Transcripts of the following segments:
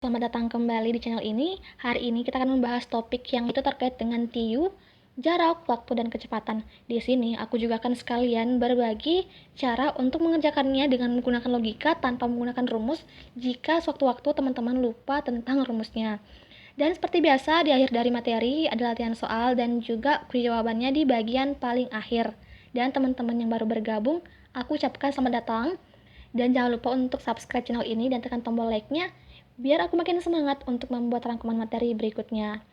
Selamat datang kembali di channel ini. Hari ini kita akan membahas topik yang itu terkait dengan TIU, jarak, waktu, dan kecepatan. Di sini aku juga akan sekalian berbagi cara untuk mengerjakannya dengan menggunakan logika tanpa menggunakan rumus jika sewaktu-waktu teman-teman lupa tentang rumusnya. Dan seperti biasa, di akhir dari materi ada latihan soal dan juga kuis jawabannya di bagian paling akhir. Dan teman-teman yang baru bergabung, aku ucapkan selamat datang. Dan jangan lupa untuk subscribe channel ini dan tekan tombol like-nya biar aku makin semangat untuk membuat rangkuman materi berikutnya.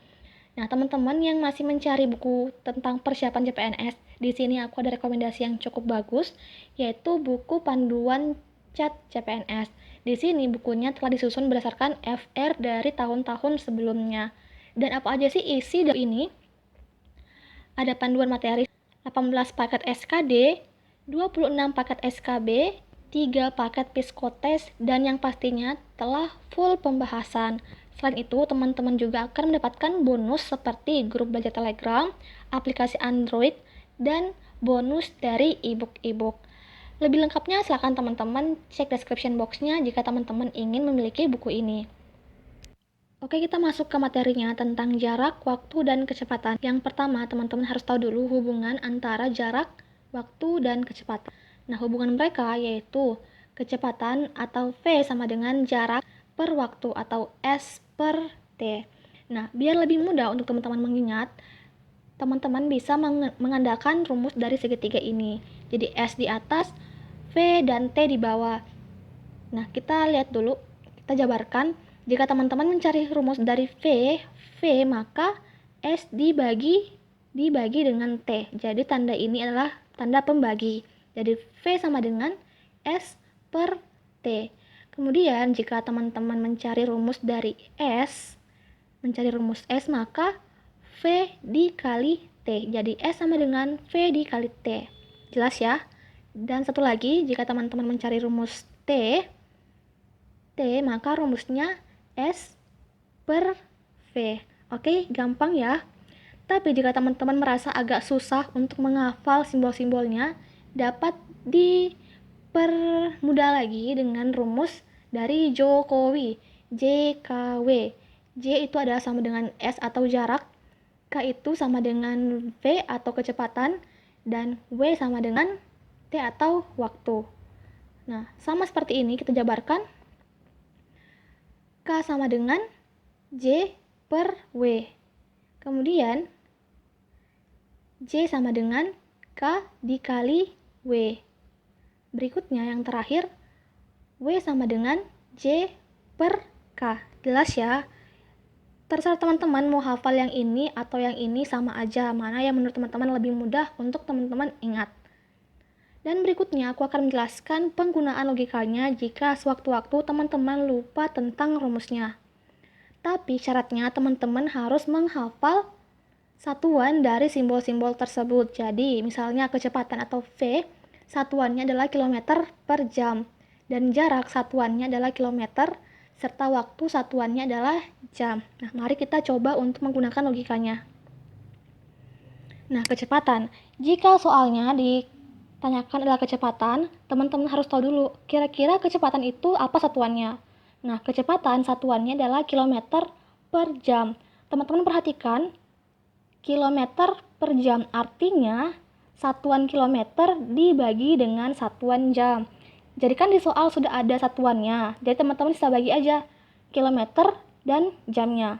Nah, teman-teman yang masih mencari buku tentang persiapan CPNS, di sini aku ada rekomendasi yang cukup bagus, yaitu buku panduan CAT CPNS. Di sini bukunya telah disusun berdasarkan FR dari tahun-tahun sebelumnya. Dan apa aja sih isi dari ini? Ada panduan materi 18 paket SKD, 26 paket SKB, 3 paket psikotes, dan yang pastinya telah full pembahasan. Selain itu, teman-teman juga akan mendapatkan bonus seperti grup belajar Telegram, aplikasi Android, dan bonus dari e-book. Lebih lengkapnya silakan teman-teman cek description box-nya jika teman-teman ingin memiliki buku ini. Oke, kita masuk ke materinya tentang jarak, waktu, dan kecepatan. Yang pertama, teman-teman harus tahu dulu hubungan antara jarak, waktu, dan kecepatan. Nah, hubungan mereka yaitu kecepatan atau V sama dengan jarak per waktu atau S per T. Nah, biar lebih mudah untuk teman-teman mengingat, teman-teman bisa mengandalkan rumus dari segitiga ini. Jadi S di atas, V dan T di bawah. Nah, kita lihat dulu, kita jabarkan. Jika teman-teman mencari rumus dari V maka S dibagi dengan T. Jadi tanda ini adalah tanda pembagi. Jadi V sama dengan S per T. Kemudian jika teman-teman mencari rumus dari S, maka V dikali T. Jadi S sama dengan V dikali T. Jelas ya? Dan satu lagi, jika teman-teman mencari rumus T, maka rumusnya S per V. Oke, gampang ya. Tapi jika teman-teman merasa agak susah untuk menghafal simbol-simbolnya, dapat dipermudah lagi dengan rumus dari Jokowi, JKW. J itu adalah sama dengan S atau jarak, K itu sama dengan V atau kecepatan, dan W sama dengan T atau waktu. Nah, sama seperti ini kita jabarkan. K sama dengan J per W. Kemudian J sama dengan K dikali W. Berikutnya yang terakhir, W sama dengan J per K. Jelas ya? Terserah teman-teman mau hafal yang ini atau yang ini, sama aja. Mana yang menurut teman-teman lebih mudah untuk teman-teman ingat. Dan berikutnya aku akan menjelaskan penggunaan logikanya jika sewaktu-waktu teman-teman lupa tentang rumusnya. Tapi syaratnya teman-teman harus menghafal satuan dari simbol-simbol tersebut. Jadi misalnya kecepatan atau V, satuannya adalah kilometer per jam. Dan jarak satuannya adalah kilometer, serta waktu satuannya adalah jam. Nah, mari kita coba untuk menggunakan logikanya. Nah, kecepatan. Jika soalnya ditanyakan adalah kecepatan, teman-teman harus tahu dulu kira-kira kecepatan itu apa satuannya. Nah, kecepatan satuannya adalah kilometer per jam. Teman-teman perhatikan, kilometer per jam artinya satuan kilometer dibagi dengan satuan jam. Jadi kan di soal sudah ada satuannya, jadi teman-teman bisa bagi aja kilometer dan jamnya.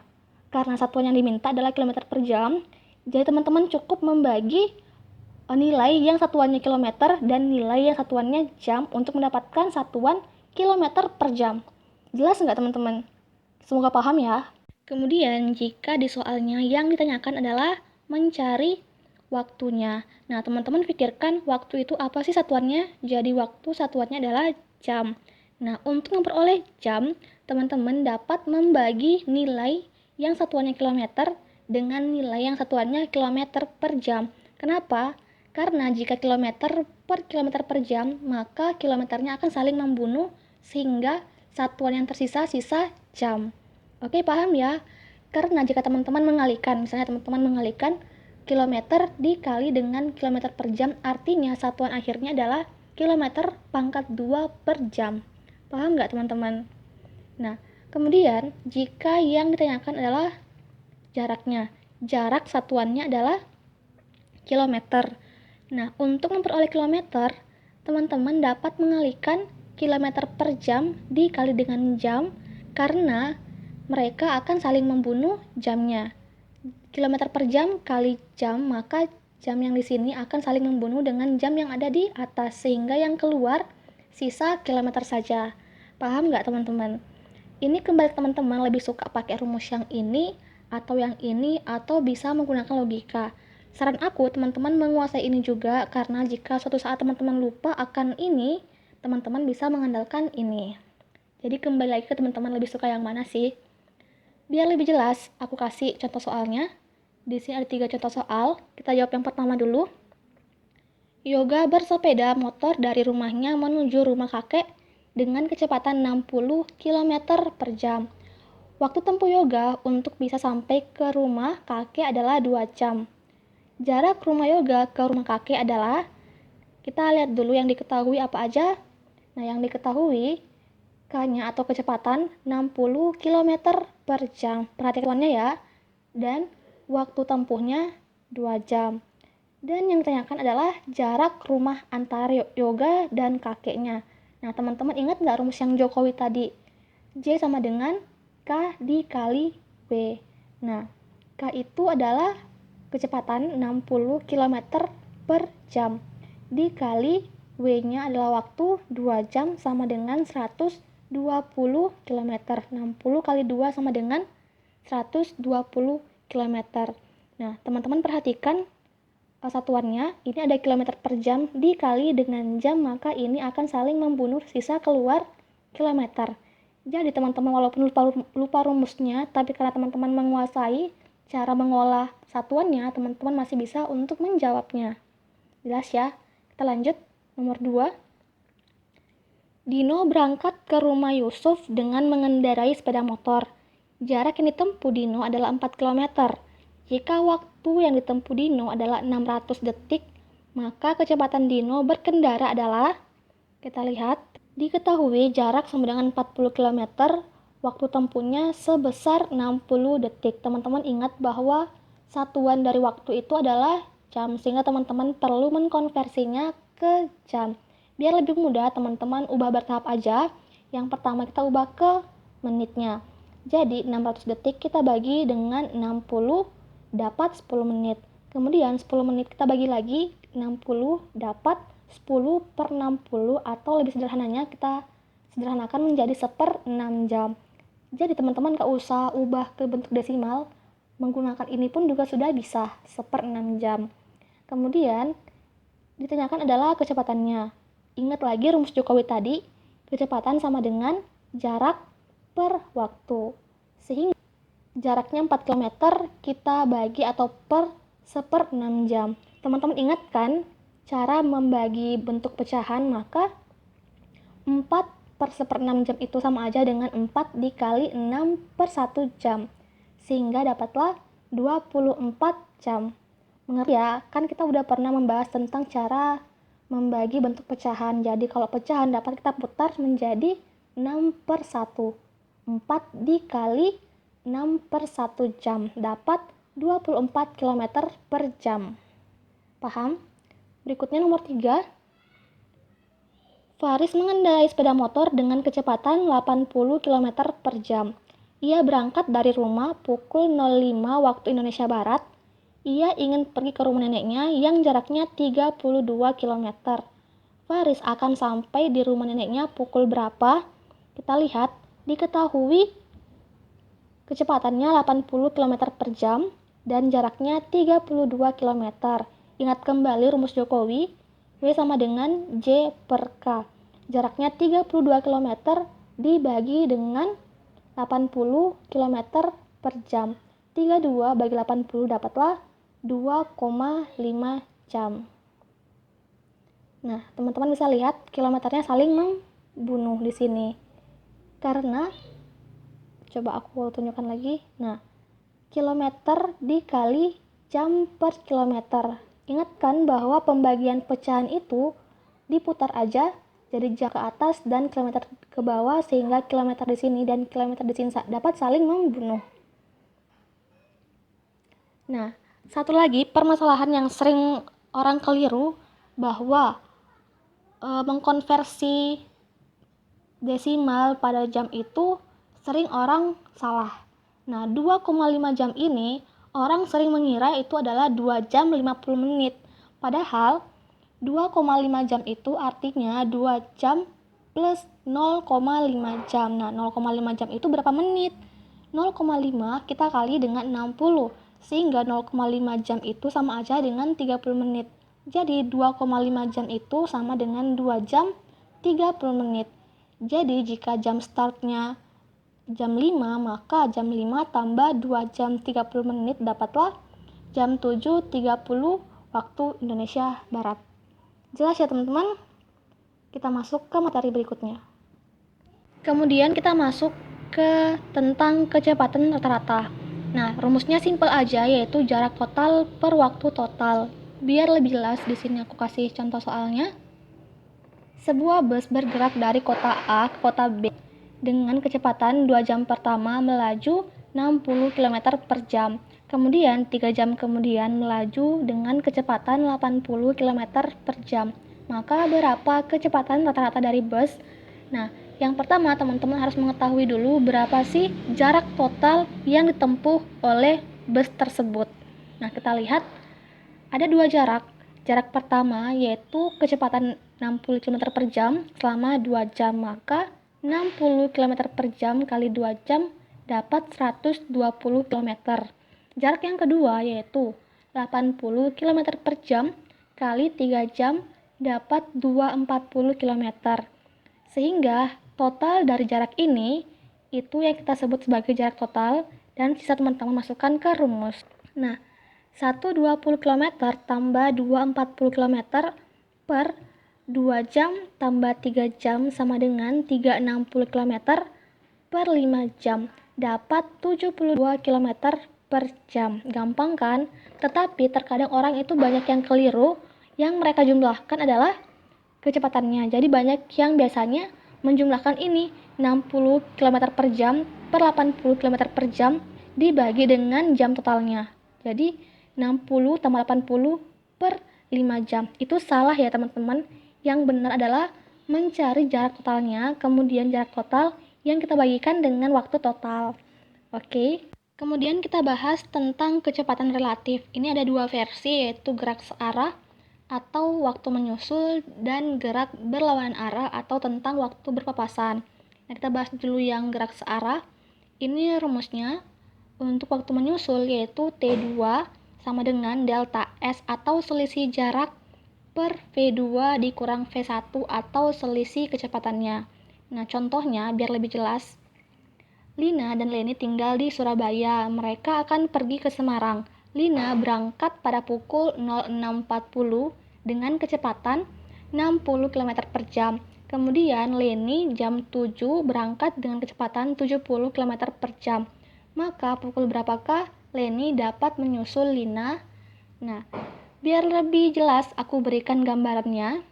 Karena satuan yang diminta adalah kilometer per jam, jadi teman-teman cukup membagi nilai yang satuannya kilometer dan nilai yang satuannya jam untuk mendapatkan satuan kilometer per jam. Jelas nggak teman-teman? Semoga paham ya. Kemudian jika di soalnya yang ditanyakan adalah mencari waktunya. Nah, teman-teman pikirkan waktu itu apa sih satuannya? Jadi waktu satuannya adalah jam. Nah, untuk memperoleh jam, teman-teman dapat membagi nilai yang satuannya kilometer dengan nilai yang satuannya kilometer per jam. Kenapa? Karena jika kilometer per jam, maka kilometernya akan saling membunuh sehingga satuan yang tersisa sisa jam. Oke, paham ya? Karena jika teman-teman mengalihkan, misalnya teman-teman mengalihkan kilometer dikali dengan kilometer per jam, artinya satuan akhirnya adalah kilometer pangkat 2 per jam. Paham nggak teman-teman? Nah, Kemudian, jika yang ditanyakan adalah jaraknya, jarak satuannya adalah kilometer. Nah, untuk memperoleh kilometer, teman-teman dapat mengalihkan kilometer per jam dikali dengan jam karena mereka akan saling membunuh jamnya. Kilometer per jam kali jam, maka jam yang di sini akan saling membunuh dengan jam yang ada di atas, sehingga yang keluar sisa kilometer saja. Paham nggak teman-teman? Ini kembali teman-teman lebih suka pakai rumus yang ini atau bisa menggunakan logika. Saran aku teman-teman menguasai ini juga, karena jika suatu saat teman-teman lupa akan ini, teman-teman bisa mengandalkan ini. Jadi kembali lagi ke teman-teman lebih suka yang mana sih? Biar lebih jelas, aku kasih contoh soalnya. Di sini ada 3 contoh soal. Kita jawab yang pertama dulu. Yoga bersepeda motor dari rumahnya menuju rumah kakek dengan kecepatan 60 km per jam. Waktu tempuh Yoga untuk bisa sampai ke rumah kakek adalah 2 jam. Jarak rumah Yoga ke rumah kakek adalah, kita lihat dulu yang diketahui apa aja. Nah, yang diketahui K-nya atau kecepatan 60 km per jam. Perhatikannya ya. Dan waktu tempuhnya 2 jam. Dan yang ditanyakan adalah jarak rumah antara Yoga dan kakeknya. Nah, teman-teman ingat nggak rumus yang Jokowi tadi? J sama dengan K dikali W. Nah, K itu adalah kecepatan 60 km per jam. Dikali W-nya adalah waktu 2 jam sama dengan 120 km. 60 kali 2 sama dengan 120 km. Nah, teman-teman perhatikan satuannya, ini ada kilometer per jam dikali dengan jam, maka ini akan saling membunuh, sisa keluar kilometer. Jadi teman-teman walaupun lupa rumusnya, tapi karena teman-teman menguasai cara mengolah satuannya, teman-teman masih bisa untuk menjawabnya. Jelas ya? Kita lanjut. Nomor 2. Dino berangkat ke rumah Yusuf dengan mengendarai sepeda motor. Jarak yang ditempuh Dino adalah 4 km. Jika waktu yang ditempuh Dino adalah 600 detik, maka kecepatan Dino berkendara adalah, kita lihat, diketahui jarak sama dengan 40 km, waktu tempuhnya sebesar 60 detik. Teman-teman ingat bahwa satuan dari waktu itu adalah jam, sehingga teman-teman perlu mengkonversinya ke jam. Biar lebih mudah, teman-teman ubah bertahap aja. Yang pertama kita ubah ke menitnya. Jadi 600 detik kita bagi dengan 60, dapat 10 menit. Kemudian 10 menit kita bagi lagi 60, dapat 10 per 60, atau lebih sederhananya kita sederhanakan menjadi 1/6 jam. Jadi teman-teman gak usah ubah ke bentuk desimal, menggunakan ini pun juga sudah bisa, 1/6 jam. Kemudian ditanyakan adalah kecepatannya. Ingat lagi rumus Jokowi tadi, kecepatan sama dengan jarak per waktu. Sehingga jaraknya 4 km kita bagi atau per 1/6 jam. Teman-teman ingat kan cara membagi bentuk pecahan? Maka 4 per 1/6 jam itu sama aja dengan 4 dikali 6 per 1 jam. Sehingga dapatlah 24 jam. Mengerti ya? Kan kita udah pernah membahas tentang cara membagi bentuk pecahan. Jadi kalau pecahan dapat kita putar menjadi 6 per 1. 4 dikali 6 per 1 jam, dapat 24 km per jam. Paham? Berikutnya nomor 3. Faris mengendarai sepeda motor dengan kecepatan 80 km per jam. Ia berangkat dari rumah pukul 05 waktu Indonesia Barat. Ia ingin pergi ke rumah neneknya yang jaraknya 32 km. Faris akan sampai di rumah neneknya pukul berapa? Kita lihat, diketahui kecepatannya 80 km per jam dan jaraknya 32 km. Ingat kembali rumus Jokowi, W sama dengan J per K. Jaraknya 32 km dibagi dengan 80 km per jam. 32 bagi 80 dapatlah 2,5 jam. Nah, teman-teman bisa lihat kilometernya saling membunuh di sini. Karena coba aku tunjukkan lagi. Nah, kilometer dikali jam per kilometer. Ingatkan bahwa pembagian pecahan itu diputar aja Jadi jarak ke atas dan kilometer ke bawah, sehingga kilometer di sini dan kilometer di sini dapat saling membunuh. Nah, satu lagi permasalahan yang sering orang keliru bahwa mengkonversi desimal pada jam itu sering orang salah. Nah, 2,5 jam ini orang sering mengira itu adalah 2 jam 50 menit. Padahal 2,5 jam itu artinya 2 jam plus 0,5 jam. Nah, 0,5 jam itu berapa menit? 0,5 kita kali dengan 60. Sehingga 0,5 jam itu sama aja dengan 30 menit. Jadi 2,5 jam itu sama dengan 2 jam 30 menit. Jadi jika jam startnya jam 5, maka jam 5 tambah 2 jam 30 menit dapatlah jam 7.30 waktu Indonesia Barat. Jelas ya teman-teman? Kita masuk ke materi berikutnya. Kemudian kita masuk ke tentang kecepatan rata-rata. Nah, rumusnya simpel aja, yaitu jarak total per waktu total. Biar lebih jelas, di sini aku kasih contoh soalnya. Sebuah bus bergerak dari kota A ke kota B dengan kecepatan 2 jam pertama melaju 60 km per jam. Kemudian 3 jam kemudian melaju dengan kecepatan 80 km per jam. Maka berapa kecepatan rata-rata dari bus? Nah, yang pertama teman-teman harus mengetahui dulu berapa sih jarak total yang ditempuh oleh bus tersebut. Nah, kita lihat ada dua jarak. Jarak pertama yaitu kecepatan 60 km per jam selama 2 jam, maka 60 km per jam kali 2 jam dapat 120 km. Jarak yang kedua yaitu 80 km per jam kali 3 jam dapat 240 km. Sehingga total dari jarak ini itu yang kita sebut sebagai jarak total, dan sisa teman-teman masukkan ke rumus. Nah, 120 km tambah 240 km per 2 jam tambah 3 jam sama dengan 360 km per 5 jam. Dapat 72 km per jam. Gampang kan? Tetapi terkadang orang itu banyak yang keliru. Yang mereka jumlahkan adalah kecepatannya. Jadi banyak yang biasanya menjumlahkan ini 60 km per jam per 80 km per jam dibagi dengan jam totalnya. Jadi 60 tambah 80 per 5 jam. Itu salah ya teman-teman. Yang benar adalah mencari jarak totalnya, kemudian jarak total yang kita bagikan dengan waktu total. Oke. Kemudian kita bahas tentang kecepatan relatif. Ini ada dua versi, yaitu gerak searah atau waktu menyusul dan gerak berlawanan arah atau tentang waktu berpapasan. Nah, kita bahas dulu yang gerak searah. Ini rumusnya untuk waktu menyusul yaitu T2 sama dengan delta S atau selisih jarak per V2 dikurang V1 atau selisih kecepatannya. Nah, contohnya biar lebih jelas. Lina dan Leni tinggal di Surabaya. Mereka akan pergi ke Semarang. Lina berangkat pada pukul 06.40 dengan kecepatan 60 km per jam. Kemudian Leni jam 7 berangkat dengan kecepatan 70 km per jam. Maka pukul berapakah Leni dapat menyusul Lina? Nah, biar lebih jelas aku berikan gambarannya.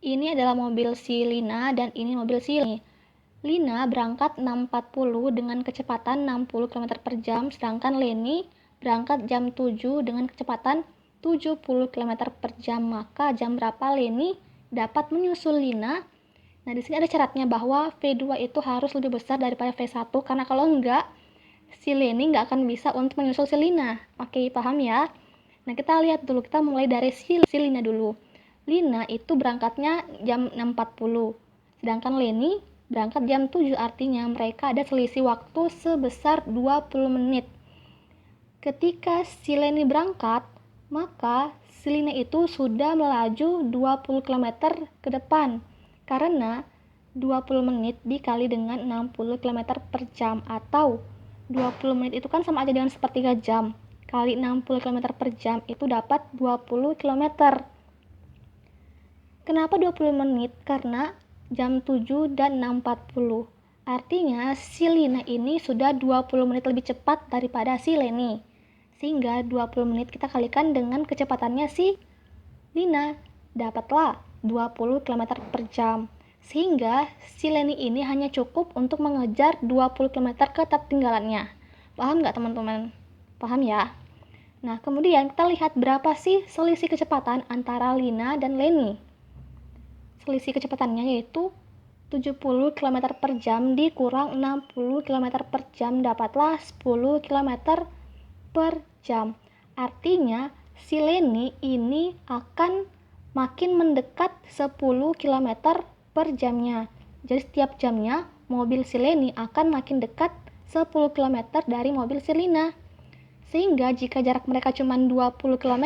Ini adalah mobil si Lina dan ini mobil si Leni. Lina berangkat 6.40 dengan kecepatan 60 km per jam, sedangkan Leni berangkat jam 7 dengan kecepatan 70 km per jam. Maka jam berapa Leni dapat menyusul Lina? Nah, di sini ada syaratnya bahwa V2 itu harus lebih besar daripada V1, karena kalau enggak, si Leni nggak akan bisa untuk menyusul si Lina. Oke, paham ya? Nah, kita lihat dulu, kita mulai dari si Lina dulu. Lina itu berangkatnya jam 6.40, sedangkan Leni berangkat jam 7, artinya mereka ada selisih waktu sebesar 20 menit. Ketika si Leni berangkat, maka si Lina itu sudah melaju 20 km ke depan, karena 20 menit dikali dengan 60 km per jam, atau 20 menit itu kan sama aja dengan sepertiga jam, kali 60 km per jam itu dapat 20 km. Kenapa 20 menit? Karena jam 7 dan 6.40. Artinya si Lina ini sudah 20 menit lebih cepat daripada si Leni. Sehingga 20 menit kita kalikan dengan kecepatannya si Lina. Dapatlah 20 km per jam. Sehingga si Leni ini hanya cukup untuk mengejar 20 km ketertinggalannya. Paham nggak teman-teman? Paham ya? Nah, kemudian kita lihat berapa sih selisih kecepatan antara Lina dan Leni. Selisih kecepatannya yaitu 70 km per jam dikurang 60 km per jam dapatlah 10 km per jam. Artinya si Leni ini akan makin mendekat 10 km per jamnya. Jadi setiap jamnya mobil si Leni akan makin dekat 10 km dari mobil si Lina. Sehingga jika jarak mereka cuma 20 km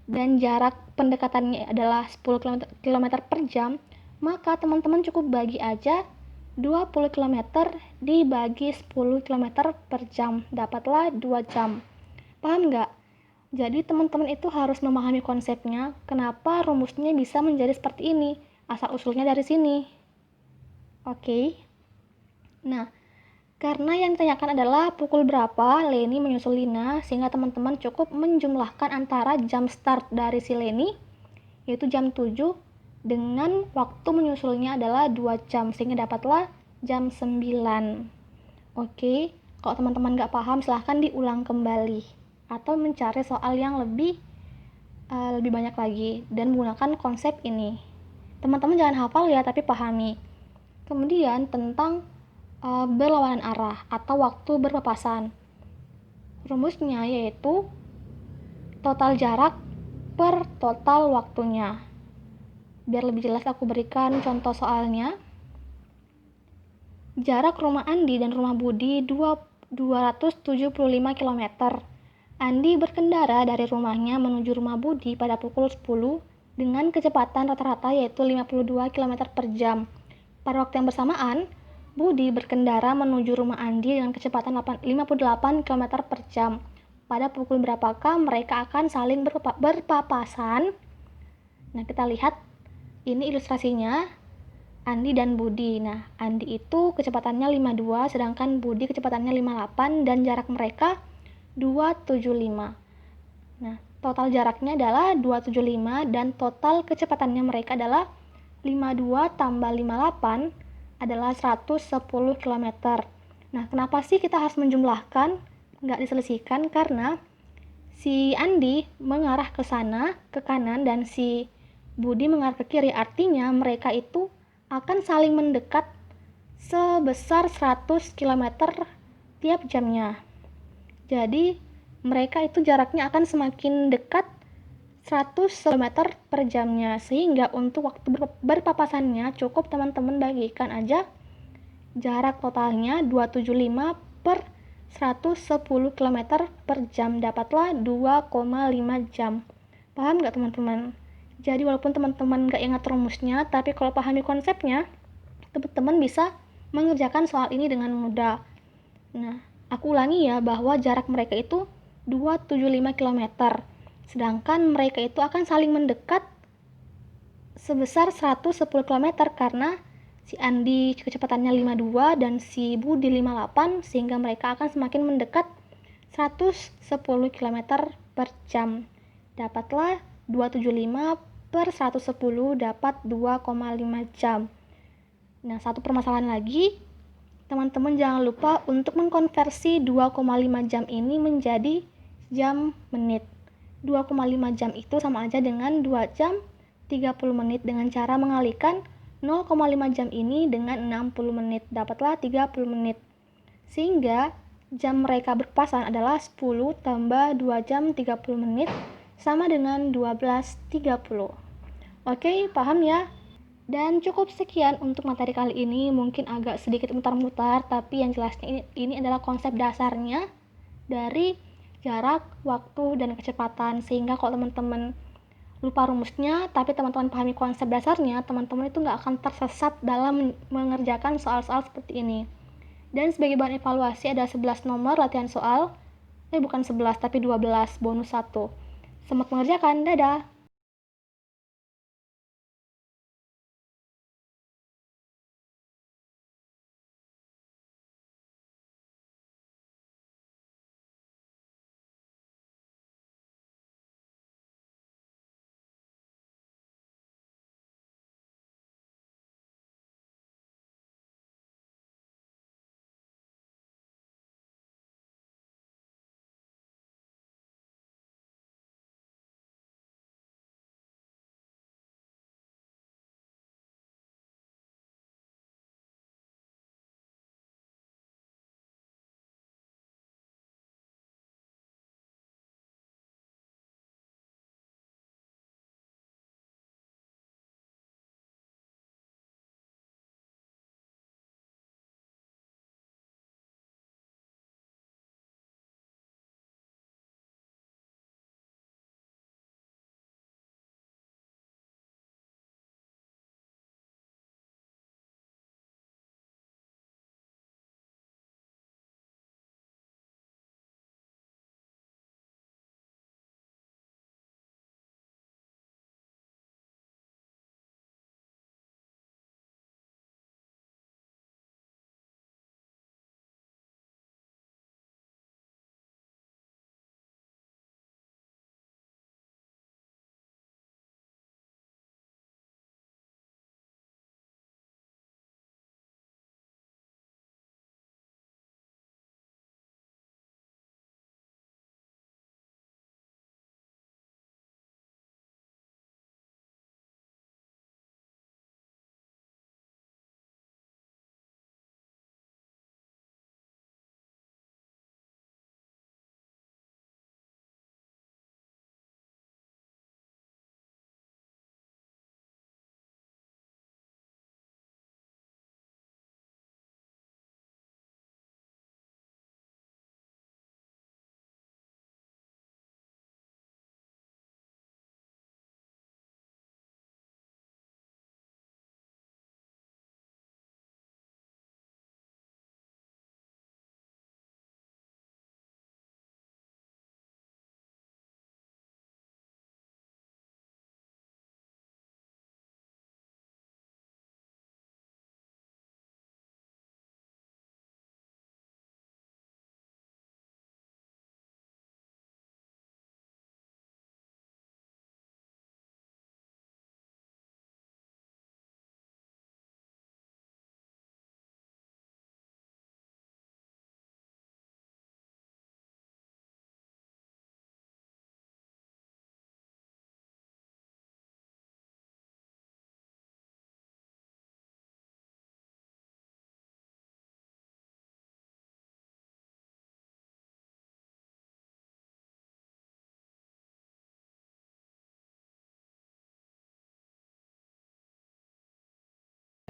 dan jarak pendekatannya adalah 10 km per jam, maka teman-teman cukup bagi aja 20 km dibagi 10 km per jam, dapatlah 2 jam. Paham nggak? Jadi teman-teman itu harus memahami konsepnya, kenapa rumusnya bisa menjadi seperti ini, asal-usulnya dari sini. Oke. Nah, karena yang ditanyakan adalah pukul berapa Leni menyusul Lina, sehingga teman-teman cukup menjumlahkan antara jam start dari si Leni, yaitu jam 7, dengan waktu menyusulnya adalah 2 jam, sehingga dapatlah jam 9. Oke, kalau teman-teman nggak paham silahkan diulang kembali, atau mencari soal yang lebih banyak lagi, dan menggunakan konsep ini. Teman-teman jangan hafal ya, tapi pahami. Kemudian tentang berlawanan arah atau waktu berpapasan. Rumusnya yaitu total jarak per total waktunya. Biar lebih jelas aku berikan contoh soalnya. Jarak rumah Andi dan rumah Budi 275 km. Andi berkendara dari rumahnya menuju rumah Budi pada pukul 10 dengan kecepatan rata-rata yaitu 52 km per jam. Pada waktu yang bersamaan, Budi berkendara menuju rumah Andi dengan kecepatan 58 km per jam. Pada pukul berapakah mereka akan saling berpapasan? Nah, kita lihat ini ilustrasinya Andi dan Budi. Nah, Andi itu kecepatannya 52, sedangkan Budi kecepatannya 58 dan jarak mereka 275. Nah, total jaraknya adalah 275 dan total kecepatannya mereka adalah 52 tambah 58 adalah 110 km. Nah, kenapa sih kita harus menjumlahkan? Nggak diselisihkan karena si Andi mengarah ke sana, ke kanan, dan si Budi mengarah ke kiri. Artinya mereka itu akan saling mendekat sebesar 100 km tiap jamnya. Jadi, mereka itu jaraknya akan semakin dekat 100 km per jamnya, sehingga untuk waktu berpapasannya cukup teman-teman bagikan aja jarak totalnya 275 per 110 km per jam, dapatlah 2,5 jam. Paham nggak teman-teman? Jadi walaupun teman-teman nggak ingat rumusnya, tapi kalau pahami konsepnya, teman-teman bisa mengerjakan soal ini dengan mudah. Nah, aku ulangi ya bahwa jarak mereka itu 275 km. Sedangkan mereka itu akan saling mendekat sebesar 110 km karena si Andi kecepatannya 52 dan si Budi 58, sehingga mereka akan semakin mendekat 110 km per jam. Dapatlah 275 per 110 dapat 2,5 jam. Nah, satu permasalahan lagi, teman-teman jangan lupa untuk mengkonversi 2,5 jam ini menjadi jam menit. 2,5 jam itu sama aja dengan 2 jam 30 menit dengan cara mengalihkan 0,5 jam ini dengan 60 menit. Dapatlah 30 menit. Sehingga jam mereka berpapasan adalah 10 tambah 2 jam 30 menit sama dengan 12.30. Oke, paham ya? Dan cukup sekian untuk materi kali ini. Mungkin agak sedikit mutar-mutar, tapi yang jelasnya ini adalah konsep dasarnya dari jarak, waktu, dan kecepatan. Sehingga kalau teman-teman lupa rumusnya, tapi teman-teman pahami konsep dasarnya, teman-teman itu nggak akan tersesat dalam mengerjakan soal-soal seperti ini. Dan sebagai bahan evaluasi ada 11 nomor latihan soal. Bukan 11, tapi 12, bonus 1. Selamat mengerjakan, dadah!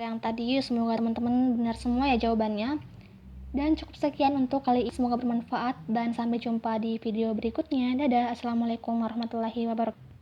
yang tadi. Semoga teman-teman benar semua ya jawabannya. Dan cukup sekian untuk kali ini, semoga bermanfaat dan sampai jumpa di video berikutnya. Dadah, assalamualaikum warahmatullahi wabarakatuh.